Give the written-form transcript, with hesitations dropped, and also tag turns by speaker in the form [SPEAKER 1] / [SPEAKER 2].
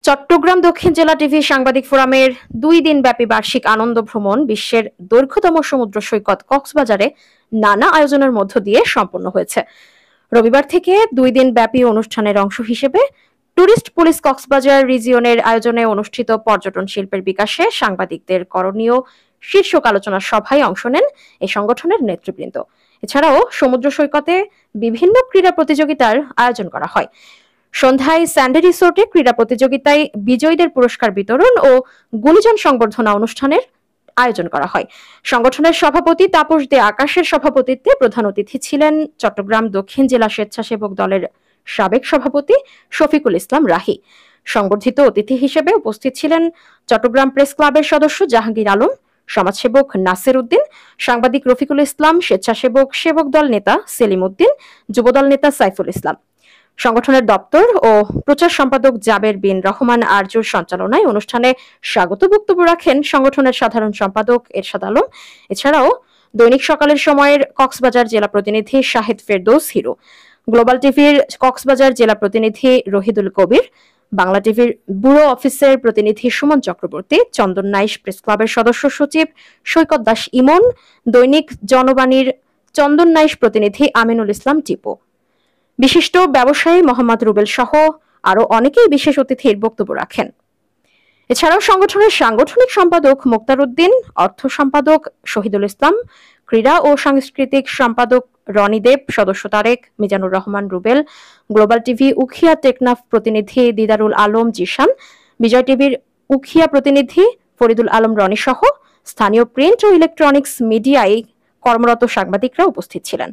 [SPEAKER 1] চট্টগ্রাম দক্ষিণ জেলা টিভি সাংবাদিক ফোরামের 2 দিনব্যাপী বার্ষিক আনন্দ ভ্রমণ বিশ্বের দৈর্ঘ্যতম সমুদ্র সৈকত কক্সবাজারে নানা আয়োজনের মধ্য দিয়ে সম্পন্ন হয়েছে। রবিবার থেকে 2 দিনব্যাপী অনুষ্ঠানের অংশ হিসেবে ট্যুরিস্ট পুলিশ কক্সবাজার রিজিয়নের আয়োজনে অনুষ্ঠিত পর্যটন শিল্পের বিকাশে সাংবাদিকদের করণীয় শীর্ষক আলোচনা সভায় অংশ নেন এই সংগঠনের নেতৃবৃন্দ। এছাড়াও সমুদ্র সৈকতে বিভিন্ন ক্রীড়া প্রতিযোগিতার আয়োজন করা হয়। সন্ধ্যায় স্যান্ডি রিসোর্টে ক্রীড়া প্রতিযোগিতায় বিজয়ীদের পুরস্কার বিতরণ ও গুণীজন সংবর্ধনা অনুষ্ঠানের আয়োজন করা হয়। সংগঠনের সভাপতি তাপস দে আকাশের সভাপতিত্বে প্রধান অতিথি ছিলেন চট্টগ্রাম দক্ষিণ জেলা স্বেচ্ছাসেবক দলের সাবেক সভাপতি শফিকুল ইসলাম রাহি। সংবর্ধিত অতিথি হিসেবে উপস্থিত ছিলেন চট্টগ্রাম প্রেস ক্লাবের সদস্য জাহাঙ্গীর আলম, সমাজসেবক নাসির উদ্দিন, সাংবাদিক রফিকুল ইসলাম, স্বেচ্ছাসেবক সেবক দল নেতা সেলিম উদ্দিন, যুবদল নেতা সাইফুল ইসলাম। সংগঠনের দপ্তর ও প্রচার সম্পাদক জাবের বিন রহমান আরজুর সঞ্চালনায় অনুষ্ঠানে স্বাগত বক্তব্য রাখেন সংগঠনের সাধারণ সম্পাদক এরশাদ আলম। এছাড়াও দৈনিক সকালের সময়ের কক্সবাজার জেলা প্রতিনিধি শাহিদ ফেরদৌস হিরো, গ্লোবাল টিভির কক্সবাজার জেলা প্রতিনিধি রহিদুল কবির, বাংলা টিভির ব্যুরো অফিসের প্রতিনিধি সুমন চক্রবর্তী, চন্দন নাইশ প্রেস ক্লাবের সদস্য সচিব সৈকত দাস ইমন, দৈনিক জনবাণীর চন্দন নাইশ প্রতিনিধি আমিনুল ইসলাম টিপু, বিশিষ্ট ব্যবসায়ী মোহাম্মদ রুবেল সহ আরো অনেকেই বিশেষ অতিথির বক্তব্য রাখেন। এছাড়াও সংগঠনের সাংগঠনিক সম্পাদক মোক্তার উদ্দিন, অর্থ সম্পাদক শহীদুল ইসলাম, ক্রীড়া ও সাংস্কৃতিক সম্পাদক রনি দেব, সদস্য তারেক, মিজানুর রহমান রুবেল, গ্লোবাল টিভি উখিয়া টেকনাফ প্রতিনিধি দিদারুল আলম জিশান, বিজয় টিভির উখিয়া প্রতিনিধি ফরিদুল আলম রনি সহ স্থানীয় প্রিন্ট ও ইলেকট্রনিক্স মিডিয়ায় কর্মরত সাংবাদিকরা উপস্থিত ছিলেন।